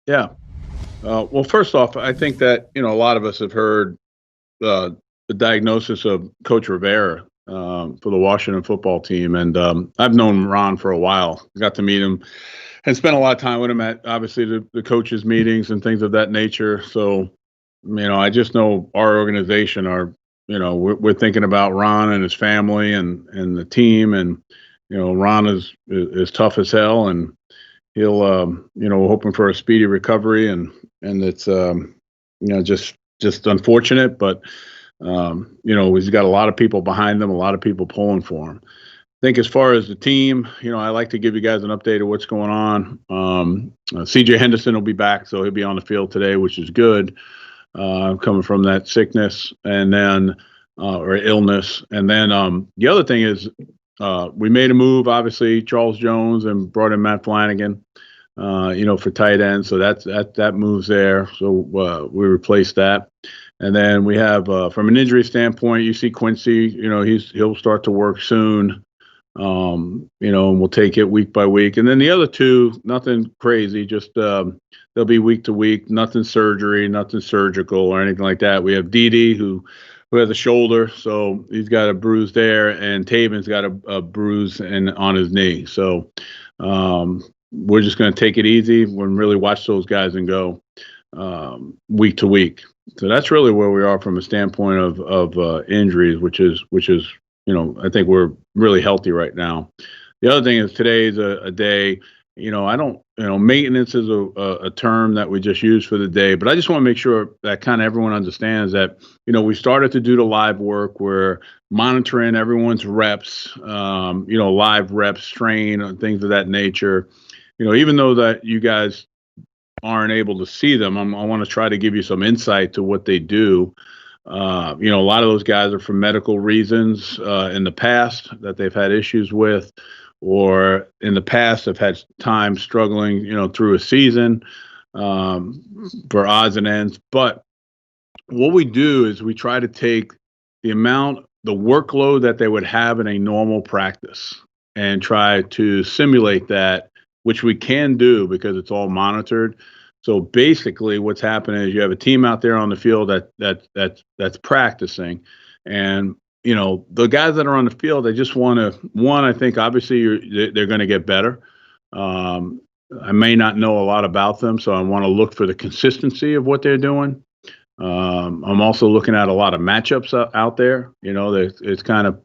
Yeah. Well, first off, I think that, a lot of us have heard the diagnosis of Coach Rivera for the Washington football team. And I've known Ron for a while. Got to meet him and spent a lot of time with him at obviously the coaches' meetings and things of that nature. So, I just know our organization we're thinking about Ron and his family and the team. And, Ron is tough as hell, and he'll, we're hoping for a speedy recovery, and it's, just unfortunate, but he's got a lot of people behind them, a lot of people pulling for him. I think as far as the team, I like to give you guys an update of what's going on. CJ Henderson will be back, so he'll be on the field today, which is good, coming from that sickness and then or illness. And then the other thing is we made a move, obviously, Charles Jones, and brought in Matt Flanagan, for tight end. So that moves there. So we replaced that. And then we have, from an injury standpoint, you see Quincy, he'll start to work soon. And we'll take it week by week. And then the other two, nothing crazy, just they'll be week to week, nothing surgery, nothing surgical or anything like that. We have Dede, who has a shoulder, so he's got a bruise there, and Taven's got a bruise on his knee. So we're just going to take it easy and really watch those guys and go week to week. So that's really where we are from a standpoint of injuries, which is I think we're really healthy right now. The other thing is today's a day. I don't. Maintenance is a term that we just use for the day, but I just want to make sure that kind of everyone understands that we started to do the live work. We're monitoring everyone's reps, live reps, strain, and things of that nature. Even though that you guys aren't able to see them, I want to try to give you some insight to what they do. A lot of those guys are for medical reasons in the past that they've had issues with, or in the past have had time struggling, through a season for odds and ends. But what we do is we try to take the workload that they would have in a normal practice and try to simulate that, which we can do because it's all monitored. So basically what's happening is you have a team out there on the field that's practicing, and the guys that are on the field, they just want to, I think obviously they're going to get better. I may not know a lot about them, so I want to look for the consistency of what they're doing. I'm also looking at a lot of matchups out there. It's kind of,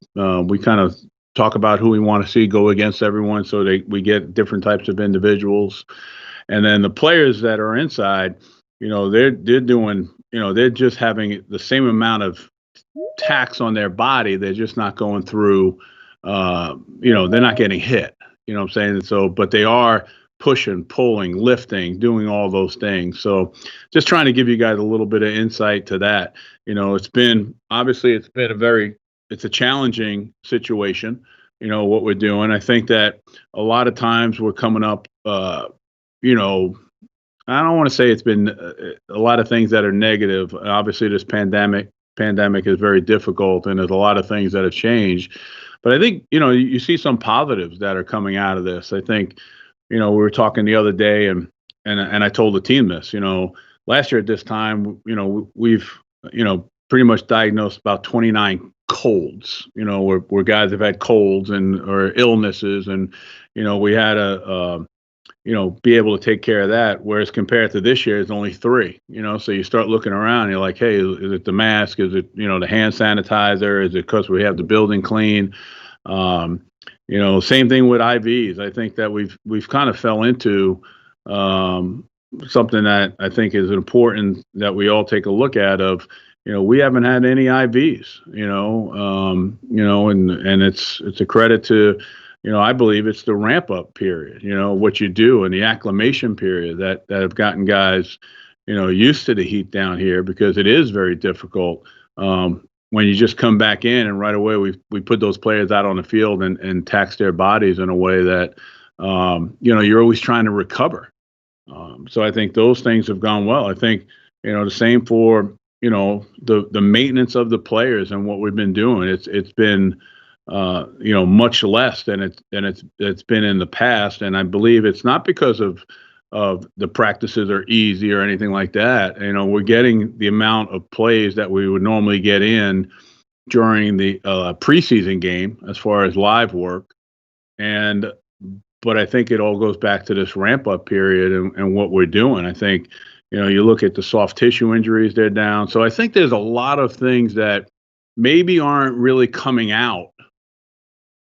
we kind of talk about who we want to see go against everyone, so we get different types of individuals. And then the players that are inside, they're doing, they're just having the same amount of tax on their body. They're just not going through, they're not getting hit, what I'm saying? So, but they are pushing, pulling, lifting, doing all those things. So just trying to give you guys a little bit of insight to that. It's been it's a challenging situation, what we're doing. I think that a lot of times we're coming up, I don't want to say it's been a lot of things that are negative. Obviously, this pandemic is very difficult, and there's a lot of things that have changed. But I think, you see some positives that are coming out of this. I think, we were talking the other day, and I told the team this, last year at this time, we've, pretty much diagnosed about 29 colds, where guys have had colds or illnesses, and, we had be able to take care of that. Whereas compared to this year, it's only 3, so you start looking around and you're like, hey, is it the mask? Is it, the hand sanitizer? Is it because we have the building clean? Same thing with IVs. I think that we've kind of fell into something that I think is important that we all take a look at of, we haven't had any IVs, and it's a credit to, I believe it's the ramp up period, what you do, and the acclimation period that have gotten guys, used to the heat down here, because it is very difficult when you just come back in and right away we put those players out on the field and tax their bodies in a way that, you're always trying to recover. So I think those things have gone well. I think, the same for, the maintenance of the players and what we've been doing. It's been, much less than it's been in the past. And I believe it's not because of of the practices are easy or anything like that. You know, we're getting the amount of plays that we would normally get in during the preseason game as far as live work. But I think it all goes back to this ramp up period and what we're doing. I think, you know, you look at the soft tissue injuries, they're down. So I think there's a lot of things that maybe aren't really coming out,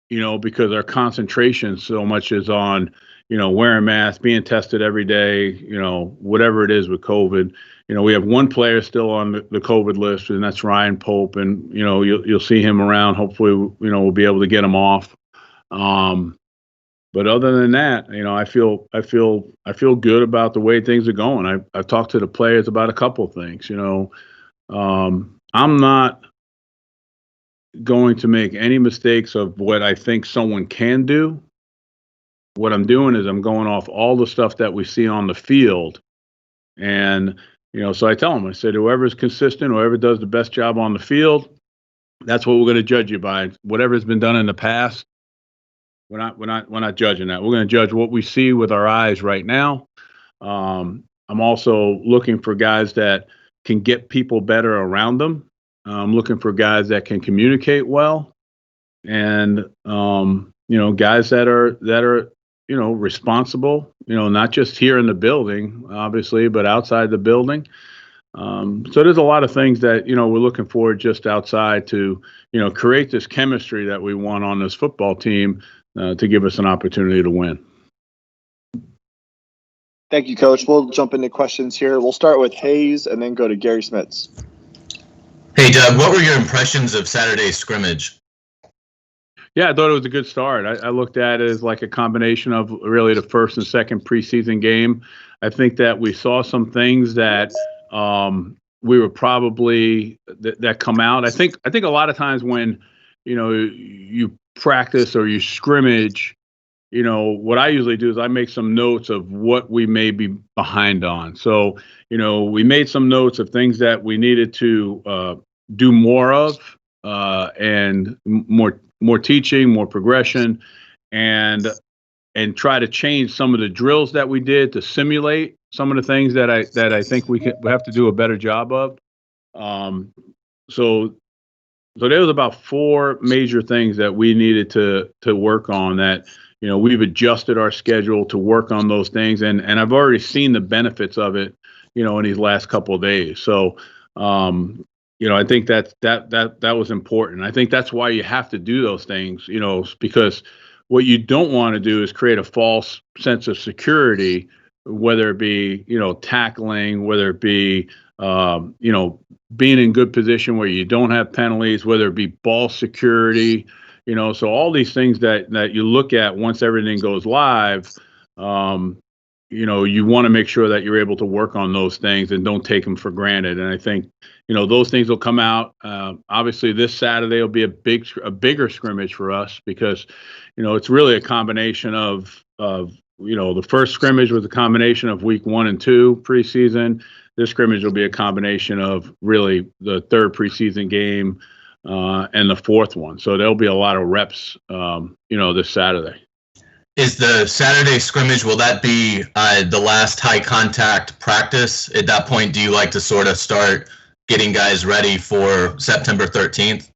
you know, because our concentration so much is on, you know, wearing masks, being tested every day, you know, whatever it is with COVID. You know, we have one player still on the COVID list, and that's Ryan Pope. And, you know, you'll see him around. Hopefully, you know, we'll be able to get him off. But other than that, you know, I feel good about the way things are going. I've talked to the players about a couple of things. You know, I'm not going to make any mistakes of what I think someone can do. What I'm doing is I'm going off all the stuff that we see on the field, and you know, so I tell them, I said, whoever's consistent, whoever does the best job on the field, that's what we're going to judge you by. Whatever's been done in the past. We're not judging that. We're going to judge what we see with our eyes right now. I'm also looking for guys that can get people better around them. I'm looking for guys that can communicate well, and you know, guys that are you know, responsible. You know, not just here in the building, obviously, but outside the building. So there's a lot of things that, you know, we're looking for just outside to, you know, create this chemistry that we want on this football team. To give us an opportunity to win. Thank you, Coach. We'll jump into questions here. We'll start with Hayes and then go to Gary Smits. Hey, Doug, what were your impressions of Saturday's scrimmage? Yeah, I thought it was a good start. I looked at it as like a combination of really the first and second preseason game. I think that we saw some things that we were probably that come out. I think a lot of times when, you know, you practice or you scrimmage, you know, what I usually do is I make some notes of what we may be behind on. So, you know, we made some notes of things that we needed to do more of, and more teaching, more progression, and try to change some of the drills that we did to simulate some of the things that I think we have to do a better job of. So there was about 4 major things that we needed to work on that, you know, we've adjusted our schedule to work on those things. And I've already seen the benefits of it, you know, in these last couple of days. So, you know, I think that was important. I think that's why you have to do those things, you know, because what you don't want to do is create a false sense of security, whether it be, you know, tackling, whether it be, you know, being in good position where you don't have penalties, whether it be ball security, you know, so all these things that you look at once everything goes live, you know, you want to make sure that you're able to work on those things and don't take them for granted. And I think, you know, those things will come out. Obviously, this Saturday will be a bigger scrimmage for us because, you know, it's really a combination of you know, the first scrimmage was a combination of week 1 and 2 preseason. This scrimmage will be a combination of really the third preseason game and the fourth one. So there'll be a lot of reps, you know, this Saturday. Is the Saturday scrimmage, will that be the last high contact practice? At that point, do you like to sort of start getting guys ready for September 13th?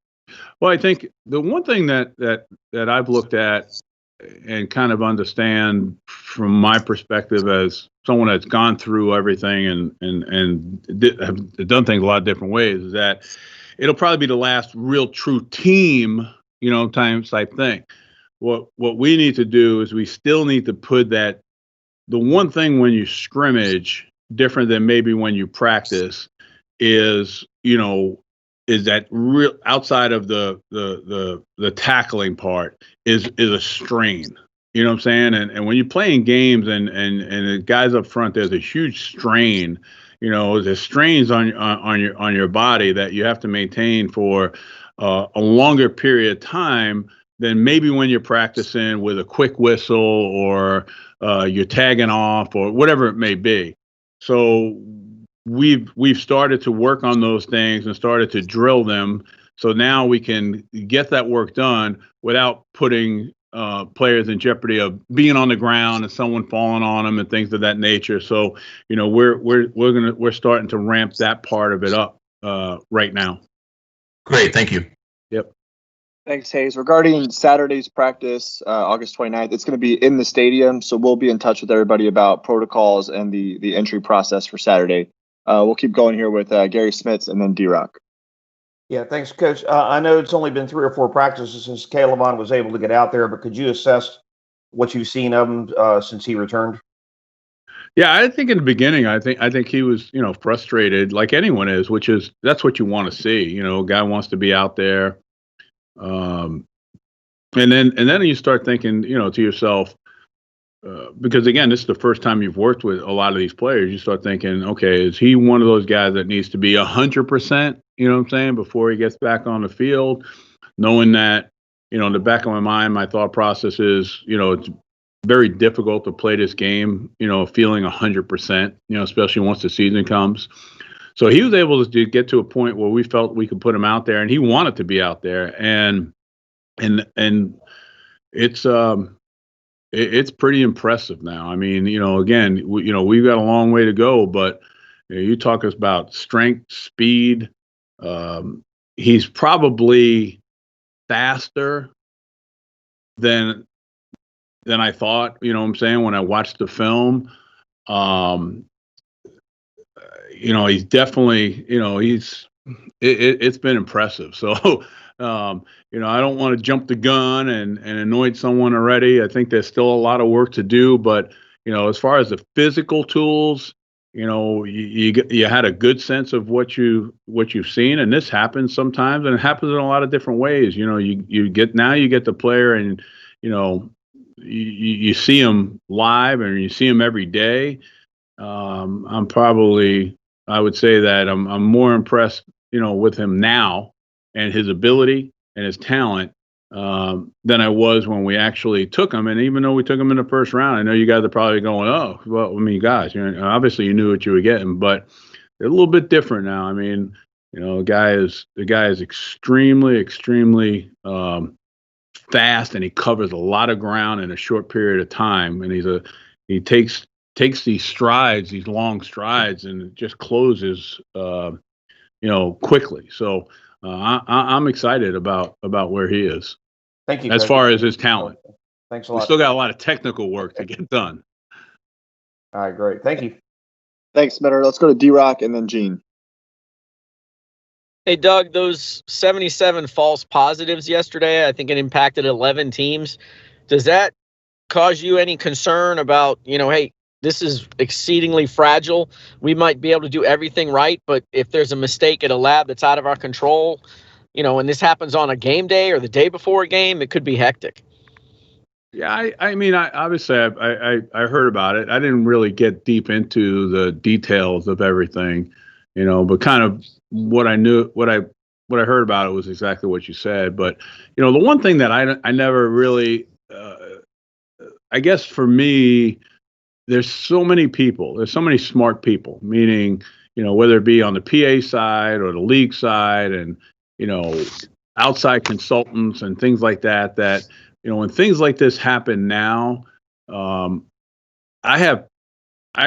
Well, I think the one thing that I've looked at and kind of understand from my perspective as someone that's gone through everything and have done things a lot of different ways is that it'll probably be the last real true team, you know, type thing. What we need to do is we still need to put that, the one thing when you scrimmage different than maybe when you practice is, you know, is that real outside of the tackling part is a strain. You know what I'm saying? And when you're playing games and the guys up front, there's a huge strain. You know, there's strains on your body that you have to maintain for a longer period of time than maybe when you're practicing with a quick whistle or you're tagging off or whatever it may be. So we've started to work on those things and started to drill them. So now we can get that work done without putting players in jeopardy of being on the ground and someone falling on them and things of that nature. So, we're starting to ramp that part of it up right now. Great, thank you. Yep. Thanks, Hayes. Regarding Saturday's practice, August 29th, it's going to be in the stadium, so we'll be in touch with everybody about protocols and the entry process for Saturday. We'll keep going here with Gary Smits and then D-Rock. Yeah, thanks, Coach. I know it's only been 3 or 4 practices since Calebon was able to get out there, but could you assess what you've seen of him since he returned? Yeah, I think in the beginning, I think he was, frustrated like anyone is, that's what you want to see. A guy wants to be out there. And then you start thinking, to yourself, because again, this is the first time you've worked with a lot of these players. You start thinking, okay, is he one of those guys that needs to be 100%? You know what I'm saying? Before he gets back on the field, knowing that, in the back of my mind, my thought process is, it's very difficult to play this game, feeling 100%, especially once the season comes. So he was able to get to a point where we felt we could put him out there, and he wanted to be out there, and it's pretty impressive now. I mean, again, we've got a long way to go, but you talk about strength, speed. He's probably faster than I thought. You know what I'm saying? When I watched the film, he's definitely, it's been impressive. So, I don't want to jump the gun and annoy someone already. I think there's still a lot of work to do, but, as far as the physical tools, you had a good sense of what you've seen, and this happens sometimes, and it happens in a lot of different ways. You get the player, and, you see him live and you see him every day. I would say that I'm more impressed, with him now and his ability and his talent than I was when we actually took him. And even though we took him in the first round, I know you guys are probably going, oh, well, I mean, guys, obviously you knew what you were getting, but they're a little bit different now. I mean, the guy is extremely, extremely fast, and he covers a lot of ground in a short period of time. And he takes these strides, these long strides, and just closes, quickly. So I'm excited about where he is. Thank you. As far as his talent. Thanks a lot. We still got a lot of technical work to get done. All right, great. Thank you. Thanks, Smitter. Let's go to D-Rock and then Gene. Hey, Doug, those 77 false positives yesterday, I think it impacted 11 teams. Does that cause you any concern about, hey, this is exceedingly fragile. We might be able to do everything right, but if there's a mistake at a lab that's out of our control, and this happens on a game day or the day before a game, it could be hectic. Yeah, I mean, obviously I heard about it. I didn't really get deep into the details of everything, but kind of what I heard about it was exactly what you said. But, the one thing that I never really, I guess for me, there's so many people, there's so many smart people, meaning, whether it be on the PA side or the league side, and, outside consultants and things like that, when things like this happen now, I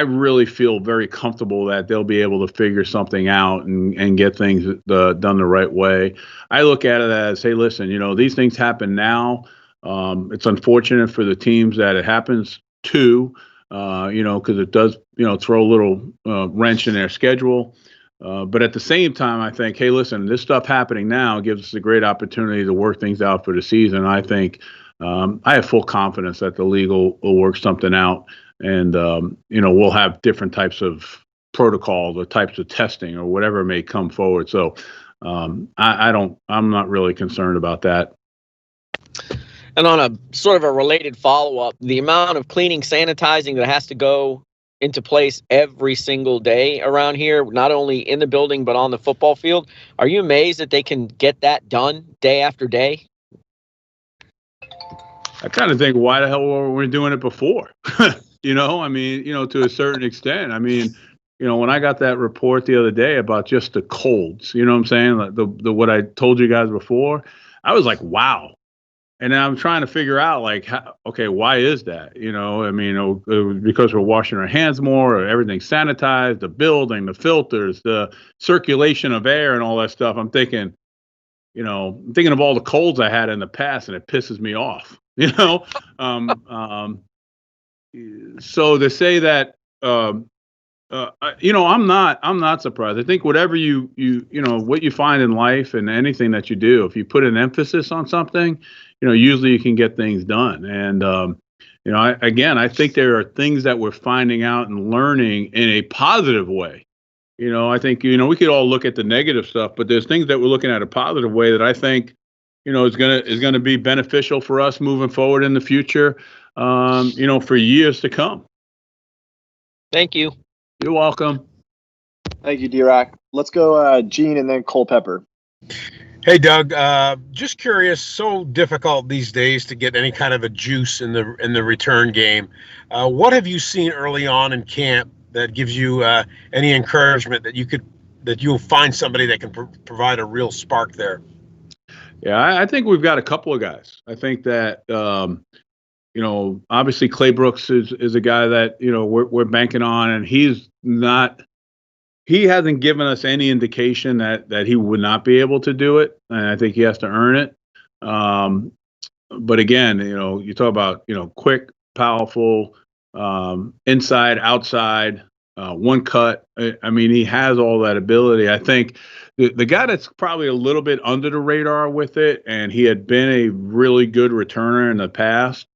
really feel very comfortable that they'll be able to figure something out and get things done the right way. I look at it as, hey, listen, these things happen now. It's unfortunate for the teams that it happens to, because it does, throw a little wrench in their schedule. But at the same time, I think, hey, listen, this stuff happening now gives us a great opportunity to work things out for the season. I think I have full confidence that the league will work something out, and we'll have different types of protocols or types of testing or whatever may come forward. So I'm not really concerned about that. And on a sort of a related follow-up, the amount of cleaning, sanitizing that has to go into place every single day around here, not only in the building but on the football field, are you amazed that they can get that done day after day? I kind of think, why the hell were we doing it before? I mean, to a certain extent. I mean, when I got that report the other day about just the colds, what I'm saying, like the what I told you guys before, I was like, wow. And I'm trying to figure out, like, okay, why is that? I mean, because we're washing our hands more, or everything's sanitized, the building, the filters, the circulation of air, and all that stuff. I'm thinking of all the colds I had in the past, and it pisses me off. So to say that, I'm not surprised. I think whatever what you find in life and anything that you do, if you put an emphasis on something, usually you can get things done. And, I think there are things that we're finding out and learning in a positive way. I think, we could all look at the negative stuff, but there's things that we're looking at a positive way that I think, is going to be beneficial for us moving forward in the future, for years to come. Thank you. You're welcome. Thank you, D-Rock. Let's go Gene and then Culpepper. Hey, Doug. Just curious. So difficult these days to get any kind of a juice in the return game. What have you seen early on in camp that gives you any encouragement that you'll find somebody that can provide a real spark there? Yeah, I think we've got a couple of guys. I think that obviously Clay Brooks is a guy that we're banking on, and he hasn't given us any indication that he would not be able to do it, and I think he has to earn it. But again, you talk about quick, powerful, inside, outside, one cut. I mean, he has all that ability. I think the guy that's probably a little bit under the radar with it, and he had been a really good returner in the past,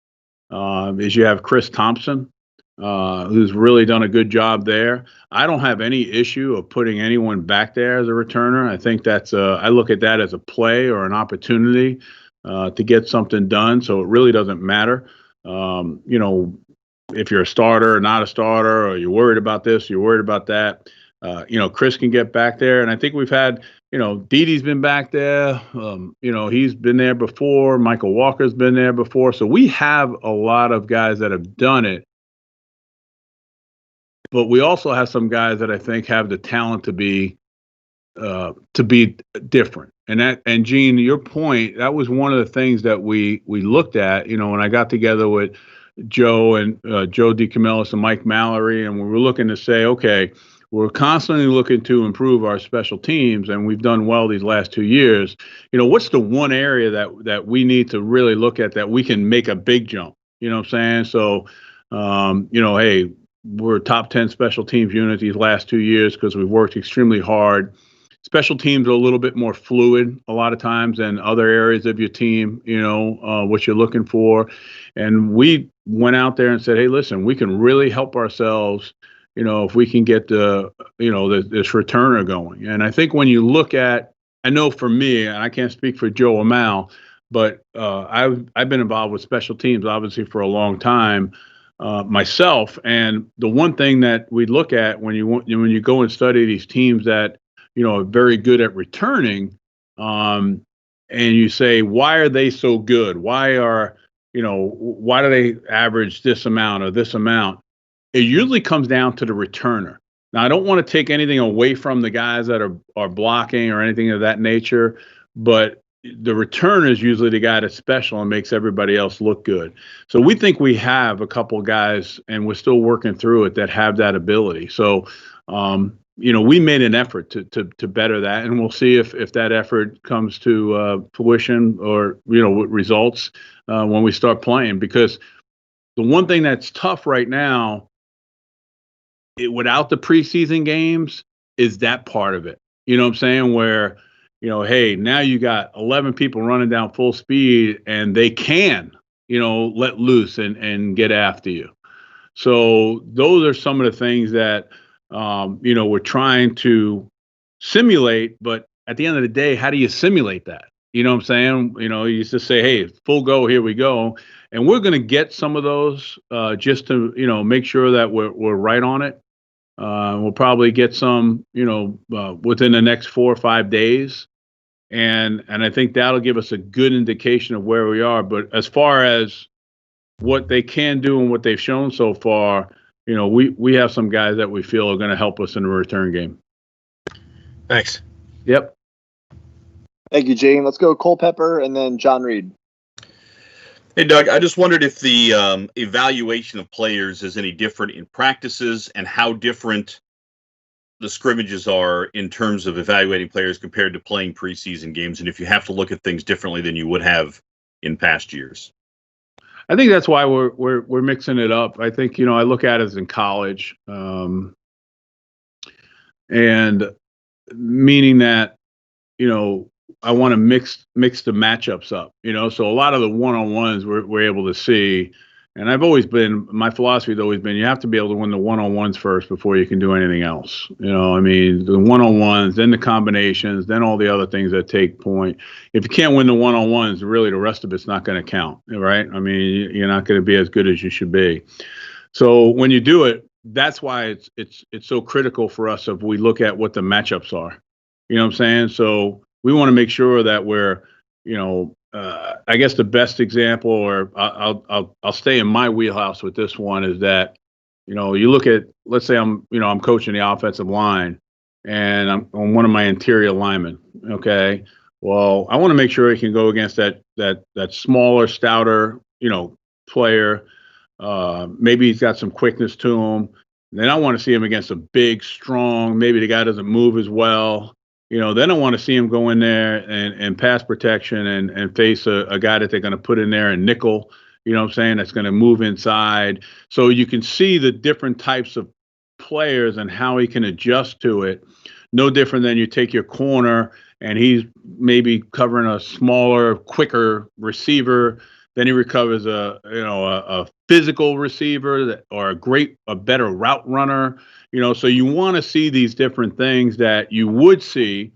is you have Chris Thompson, who's really done a good job there. I don't have any issue of putting anyone back there as a returner. I think I look at that as a play or an opportunity to get something done. So it really doesn't matter, if you're a starter or not a starter, or you're worried about this, you're worried about that. Chris can get back there. And I think we've had, Didi's been back there. He's been there before. Michael Walker's been there before. So we have a lot of guys that have done it. But we also have some guys that I think have the talent to be different. And Gene, your point, that was one of the things that we looked at, when I got together with Joe and Joe DeCamillis and Mike Mallory, and we were looking to say, okay, we're constantly looking to improve our special teams, and we've done well these last 2 years. What's the one area that we need to really look at that we can make a big jump? You know what I'm saying? So, hey, we're top 10 special teams unit these last 2 years because we've worked extremely hard. Special teams are a little bit more fluid a lot of times than other areas of your team, what you're looking for. And we went out there and said, hey, listen, we can really help ourselves, if we can get this returner going. And I think when you look at, I know for me, and I can't speak for Joe or Mal, but I've been involved with special teams, obviously, for a long time myself. And the one thing that we look at when you go and study these teams that, are very good at returning, and you say, why are they so good? Why do they average this amount or this amount? It usually comes down to the returner. Now, I don't want to take anything away from the guys that are blocking or anything of that nature, but the returner is usually the guy that's special and makes everybody else look good. So we think we have a couple of guys, and we're still working through it, that have that ability. So, we made an effort to better that, and we'll see if that effort comes to fruition or, with results when we start playing. Because the one thing that's tough right now, without the preseason games, is that part of it. You know what I'm saying? Where, hey, now you got 11 people running down full speed, and they can, let loose and get after you. So those are some of the things that, we're trying to simulate. But at the end of the day, how do you simulate that? You know what I'm saying? You just say, hey, full go, here we go. And we're going to get some of those just to, make sure that we're right on it. We'll probably get some, within the next 4 or 5 days. And I think that'll give us a good indication of where we are. But as far as what they can do and what they've shown so far, we have some guys that we feel are going to help us in the return game. Thanks. Yep. Thank you, Gene. Let's go Culpepper and then John Reed. Hey, Doug, I just wondered if the evaluation of players is any different in practices and how different the scrimmages are in terms of evaluating players compared to playing preseason games, and if you have to look at things differently than you would have in past years. I think that's why we're mixing it up. I think, I look at it as in college, and meaning that, I want to mix the matchups up, so a lot of the one-on-ones we're able to see. And my philosophy has always been, you have to be able to win the one-on-ones first before you can do anything else. The one-on-ones, then the combinations, then all the other things that take point. If you can't win the one-on-ones, really the rest of it's not going to count, right? You're not going to be as good as you should be. So when you do it, that's why it's so critical for us if we look at what the matchups are. You know what I'm saying? So we want to make sure that we're, I guess the best example, or I'll stay in my wheelhouse with this one, is that, you look at, let's say I'm coaching the offensive line and I'm on one of my interior linemen. Okay. Well, I want to make sure he can go against that smaller, stouter, player. Maybe he's got some quickness to him. Then I want to see him against a big, strong, maybe the guy doesn't move as well. Then I want to see him go in there and pass protection and face a guy that they're going to put in there and nickel, that's going to move inside. So you can see the different types of players and how he can adjust to it. No different than you take your corner and he's maybe covering a smaller, quicker receiver. Then he recovers a physical receiver or a better route runner. So you want to see these different things that you would see,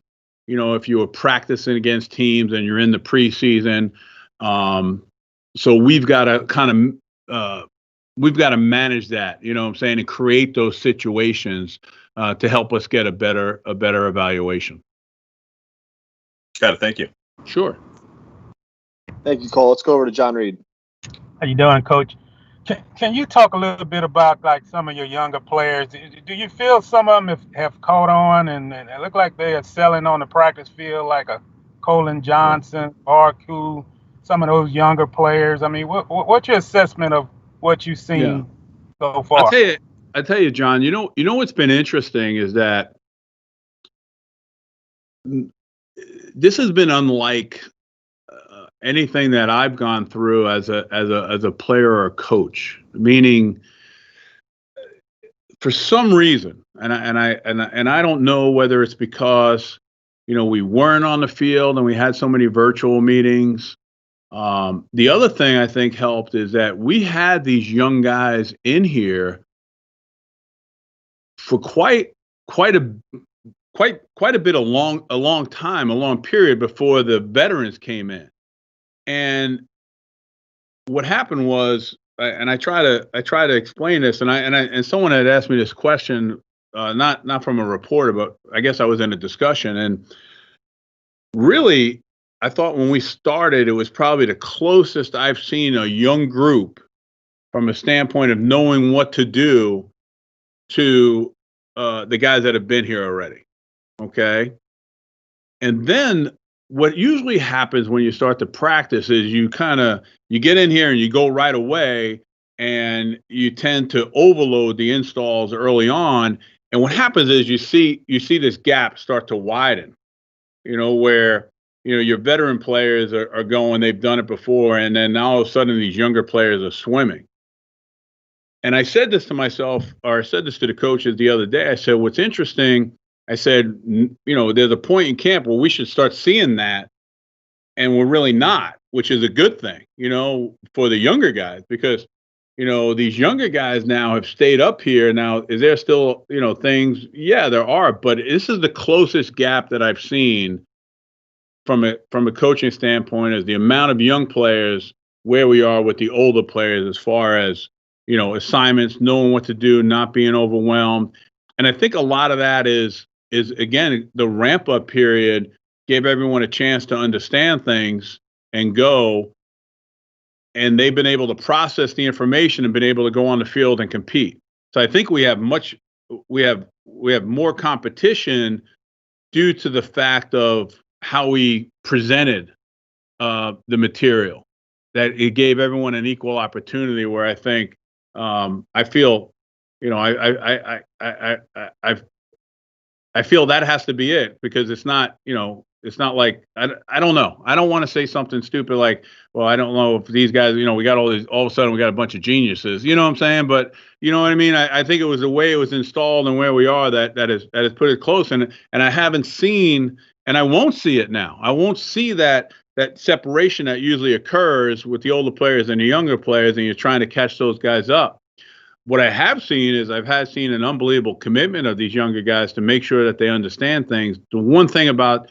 if you were practicing against teams and you're in the preseason. So we've got to manage that, and create those situations to help us get a better evaluation. Got it. Thank you. Sure. Thank you, Cole. Let's go over to John Reed. How you doing, Coach? Can you talk a little bit about like some of your younger players? Do you feel some of them have caught on and it look like they are selling on the practice field, like a Colin Johnson, Barku, some of those younger players? What's your assessment of what you've seen so far? I tell you, John. What's been interesting is that this has been unlike anything that I've gone through as a player or a coach. Meaning, for some reason, and I don't know whether it's because we weren't on the field and we had so many virtual meetings. The other thing I think helped is that we had these young guys in here for quite a bit, a long time, a long period before the veterans came in. And what happened was, and I try to explain this, and someone had asked me this question, not from a reporter, but I guess I was in a discussion, and really, I thought when we started, it was probably the closest I've seen a young group from a standpoint of knowing what to do to the guys that have been here already. Okay, and then what usually happens when you start to practice is you get in here and you go right away and you tend to overload the installs early on. And what happens is you see this gap start to widen, where, your veteran players are going, they've done it before. And then now all of a sudden these younger players are swimming. And I said this to myself, or I said this to the coaches the other day. I said, what's interesting, I said, there's a point in camp where we should start seeing that, and we're really not, which is a good thing, for the younger guys, because, these younger guys now have stayed up here. Now, is there still, things? Yeah, there are, but this is the closest gap that I've seen from a coaching standpoint, as the amount of young players where we are with the older players as far as, assignments, knowing what to do, not being overwhelmed. And I think a lot of that is again, the ramp up period gave everyone a chance to understand things and go, and they've been able to process the information and been able to go on the field and compete. So I think we have more competition due to the fact of how we presented the material. it gave everyone an equal opportunity. Where I think I feel, I feel that has to be it, because it's not, it's not like, I don't know. I don't want to say something stupid like, well, I don't know if these guys, we got all of a sudden we got a bunch of geniuses, you know what I'm saying? But you know what I mean? I think it was the way it was installed and where we are that has put it close. And I haven't seen, and I won't see it now. I won't see that separation that usually occurs with the older players and the younger players, and you're trying to catch those guys up. What I have seen is seen an unbelievable commitment of these younger guys to make sure that they understand things. The one thing about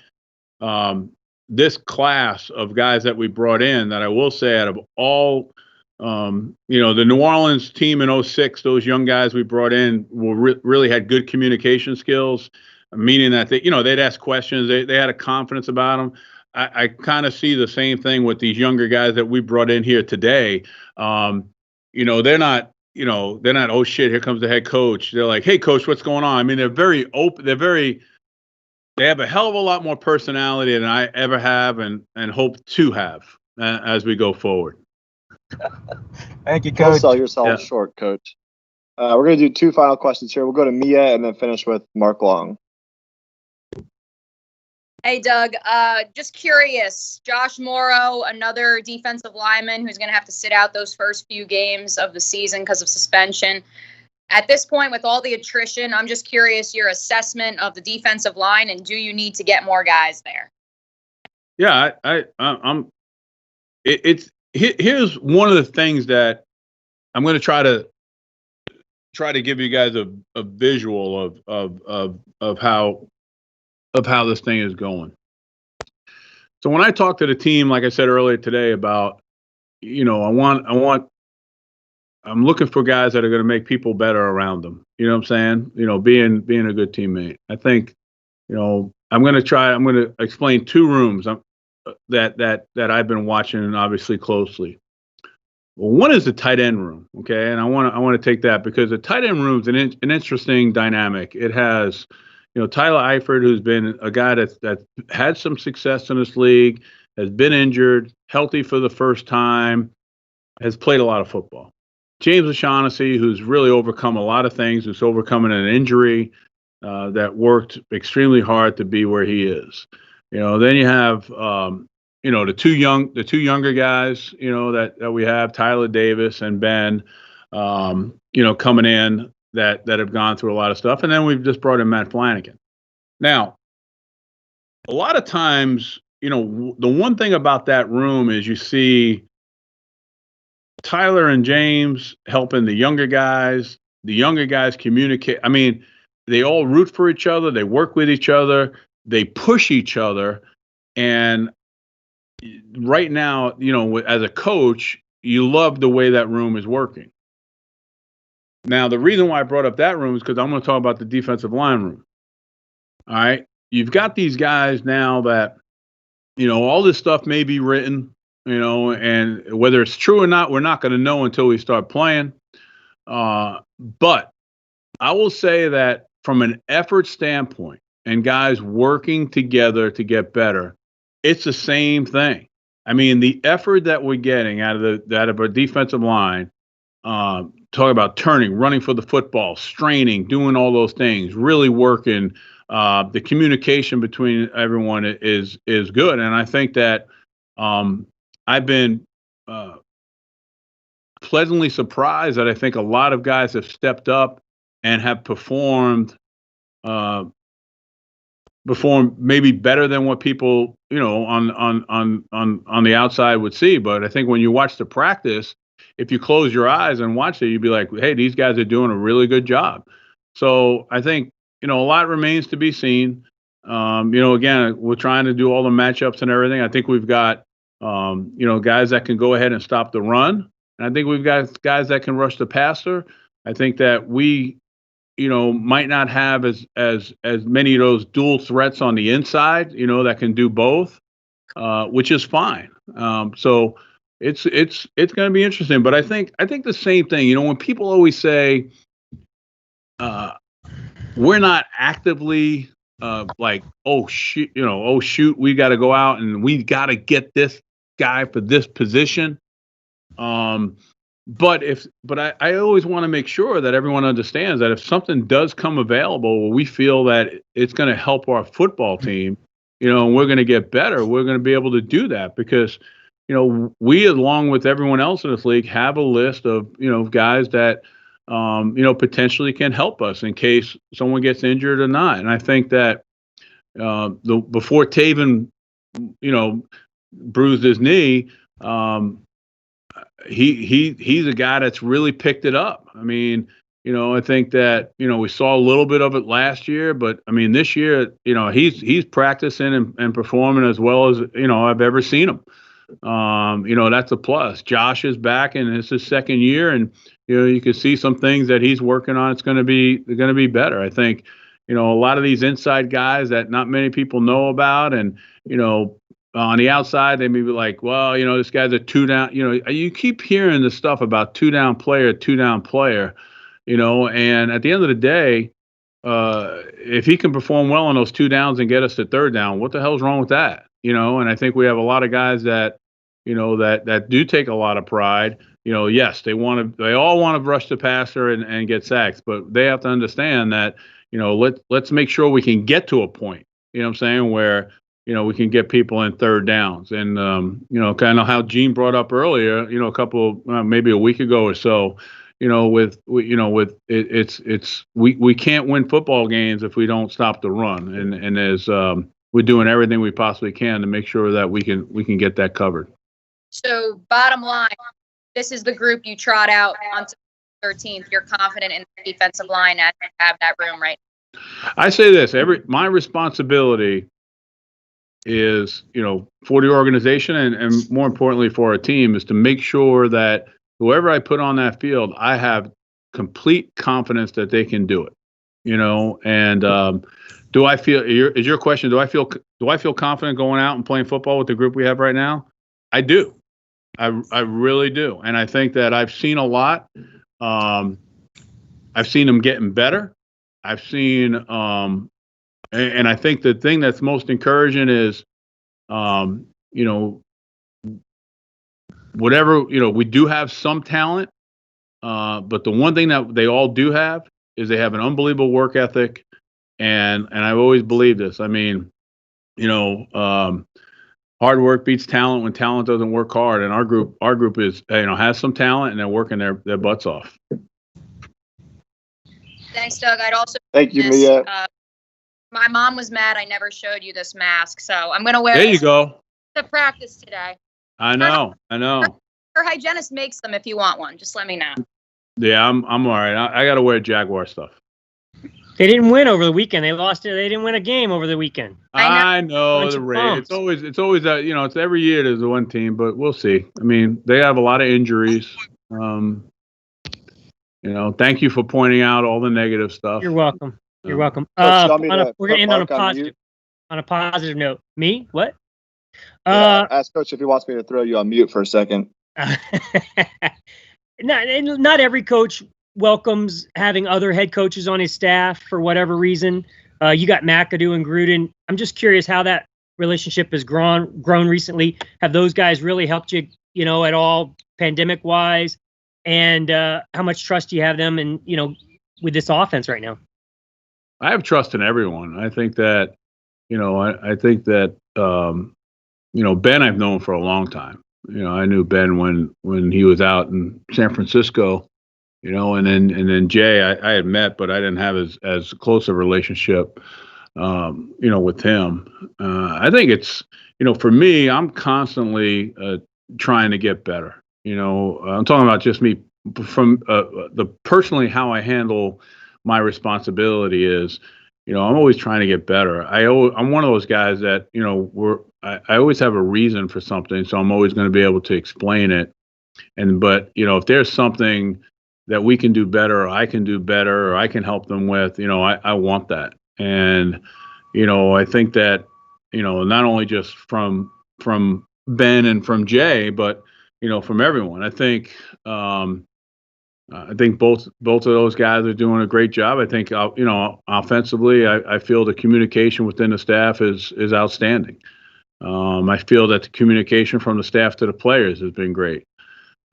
this class of guys that we brought in that I will say, out of all, the New Orleans team in 06, those young guys we brought in really had good communication skills, meaning that they'd ask questions. They had a confidence about them. I kind of see the same thing with these younger guys that we brought in here today. They're not, oh shit, here comes the head coach. They're like, hey coach, what's going on? I mean, they're very open. They have a hell of a lot more personality than I ever have and hope to have as we go forward. Thank you, Don't Coach. sell yourself short, Coach. We're going to do 2 final questions here. We'll go to Mia and then finish with Mark Long. Hey, Doug. Just curious, Josh Morrow, another defensive lineman who's going to have to sit out those first few games of the season because of suspension. At this point, with all the attrition, I'm just curious your assessment of the defensive line, and do you need to get more guys there? Yeah, here's one of the things that I'm going to try to give you guys a visual of how this thing is going. So when I talk to the team, like I said earlier today, about, I'm looking for guys that are going to make people better around them. You know what I'm saying? Being a good teammate. I think, I'm going to explain 2 rooms that I've been watching obviously closely. Well, one is the tight end room. Okay. And I want to take that because the tight end room is an interesting dynamic. It has, Tyler Eifert, who's been a guy that had some success in this league, has been injured, healthy for the first time, has played a lot of football. James O'Shaughnessy, who's really overcome a lot of things, who's overcoming an injury that worked extremely hard to be where he is. Then you have, the two younger guys, that we have, Tyler Davis and Ben, coming in that have gone through a lot of stuff. And then we've just brought in Matt Flanagan. Now, a lot of times, the one thing about that room is you see Tyler and James helping the younger guys communicate. I mean, they all root for each other. They work with each other. They push each other. And right now, as a coach, you love the way that room is working. Now, the reason why I brought up that room is because I'm going to talk about the defensive line room. All right. You've got these guys now that, all this stuff may be written, and whether it's true or not, we're not going to know until we start playing. But I will say that from an effort standpoint and guys working together to get better, it's the same thing. I mean, the effort that we're getting out of our defensive line, talking about turning, running for the football, straining, doing all those things, really working. The communication between everyone is good. And I think that I've been pleasantly surprised that I think a lot of guys have stepped up and have performed maybe better than what people, on the outside would see. But I think when you watch the practice, if you close your eyes and watch it, you'd be like, hey, these guys are doing a really good job. So I think, a lot remains to be seen. Again, we're trying to do all the matchups and everything. I think we've got, guys that can go ahead and stop the run. And I think we've got guys that can rush the passer. I think that we, might not have as many of those dual threats on the inside, that can do both, which is fine. So it's going to be interesting. But I think the same thing, when people always say, we're not actively like, oh shoot, we got to go out and we got to get this guy for this position. But I always want to make sure that everyone understands that if something does come available, we feel that it's going to help our football team, and we're going to get better, we're going to be able to do that because, we, along with everyone else in this league, have a list of, guys that, potentially can help us in case someone gets injured or not. And I think that before Taven, bruised his knee, he's a guy that's really picked it up. I mean, I think that, we saw a little bit of it last year, but I mean, this year, he's practicing and performing as well as, I've ever seen him. That's a plus. Josh is back and it's his second year, and, you can see some things that he's working on. It's going to be better. I think, a lot of these inside guys that not many people know about, and, on the outside, they may be like, well, this guy's a 2-down. You keep hearing the stuff about 2-down player, and at the end of the day, if he can perform well on those 2 downs and get us to 3rd down, what the hell's wrong with that? And I think we have a lot of guys that, that do take a lot of pride. Yes, they all want to rush the passer and get sacks, but they have to understand that, let's make sure we can get to a point, what I'm saying, where, we can get people in 3rd downs. And, kind of how Gene brought up earlier, a couple, maybe a week ago or so, we can't win football games if we don't stop the run. And as we're doing everything we possibly can to make sure that we can get that covered. So bottom line, this is the group you trot out on 13th. You're confident in the defensive line as you have that room, right? I say this, my responsibility is, for the organization and more importantly for our team, is to make sure that whoever I put on that field, I have complete confidence that they can do it, and do I feel, is your question, do I feel confident going out and playing football with the group we have right now? I do. I really do. And I think that I've seen a lot. I've seen them getting better. I've seen, and I think the thing that's most encouraging is, whatever, we do have some talent, but the one thing that they all do have is they have an unbelievable work ethic. And I've always believed this. I mean, hard work beats talent when talent doesn't work hard. And our group is, has some talent and they're working their butts off. Thanks, Doug. I'd also thank you, Mia. My mom was mad I never showed you this mask, so I'm going to wear There it you go. to practice today. I know. Her hygienist makes them if you want one. Just let me know. Yeah, I'm all right. I got to wear Jaguar stuff. They didn't win over the weekend. They lost it. They didn't win a game over the weekend. I know the Rays. It's always that, it's every year there's the one team, but we'll see. I mean, they have a lot of injuries. Thank you for pointing out all the negative stuff. You're welcome. You're welcome. Coach, We're going to end on a positive note. Me? What? Ask Coach if he wants me to throw you on mute for a second. Not every coach welcomes having other head coaches on his staff for whatever reason. You got McAdoo and Gruden. I'm just curious how that relationship has grown recently. Have those guys really helped you, at all pandemic wise? And how much trust do you have them and, with this offense right now? I have trust in everyone. I think that, Ben I've known for a long time. I knew Ben when he was out in San Francisco, and then Jay I had met, but I didn't have as close a relationship, with him. I think it's, for me, I'm constantly trying to get better. I'm talking about just me from the personally how I handle my responsibility is, I'm always trying to get better. I'm one of those guys that, I always have a reason for something, so I'm always going to be able to explain it. But if there's something that we can do better, or I can do better, or I can help them with, I want that. And, I think that, not only just from Ben and from Jay, but, from everyone. I think both of those guys are doing a great job. I think, offensively, I feel the communication within the staff is outstanding. I feel that the communication from the staff to the players has been great.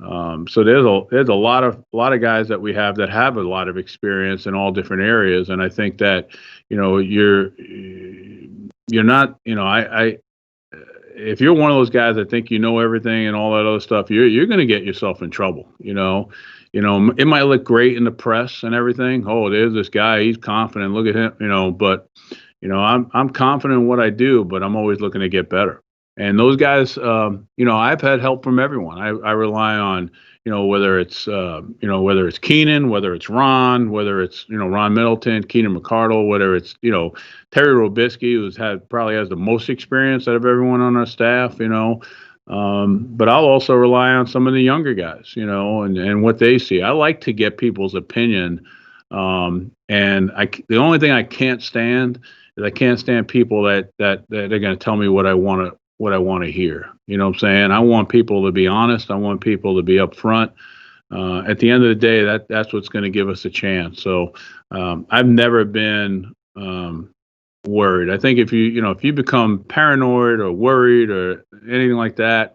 So there's a lot of guys that we have that have a lot of experience in all different areas, and I think that you're not if you're one of those guys that think you know everything and all that other stuff, you're going to get yourself in trouble. It might look great in the press and everything. Oh, there's this guy, he's confident. Look at him, but I'm confident in what I do, but I'm always looking to get better. And those guys, I've had help from everyone. I rely on, whether it's Keenan, whether it's Ron, whether it's, Ron Middleton, Keenan McCardle, whether it's, Terry Robisky, who's probably has the most experience out of everyone on our staff, but I'll also rely on some of the younger guys, and what they see. I like to get people's opinion. And the only thing I can't stand is I can't stand people that they're going to tell me what I want to hear. You know what I'm saying? I want people to be honest. I want people to be upfront. At the end of the day, that's what's going to give us a chance. So I've never been worried. I think if you become paranoid or worried or anything like that,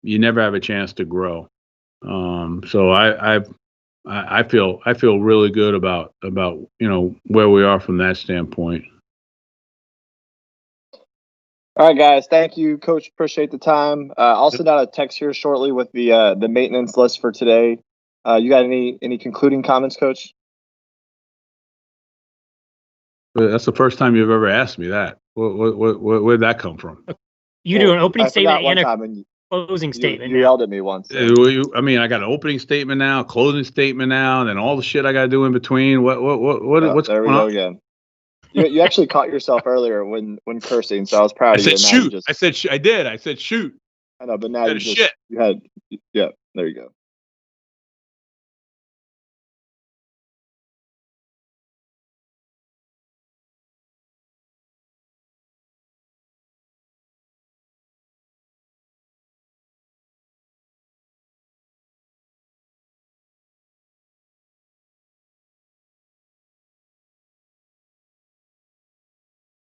you never have a chance to grow. So I feel really good about where we are from that standpoint. All right, guys. Thank you, Coach. Appreciate the time. I'll send out a text here shortly with the maintenance list for today. You got any concluding comments, Coach? That's the first time you've ever asked me that. Where'd that come from? You do an opening statement and a closing statement. You yelled at me once. I got an opening statement now, closing statement now, and then all the shit I got to do in between. What's there we going go on? Again. You actually caught yourself earlier when cursing, so I was proud of you. I said shoot. I said shoot. I know, but now you had. Yeah, there you go.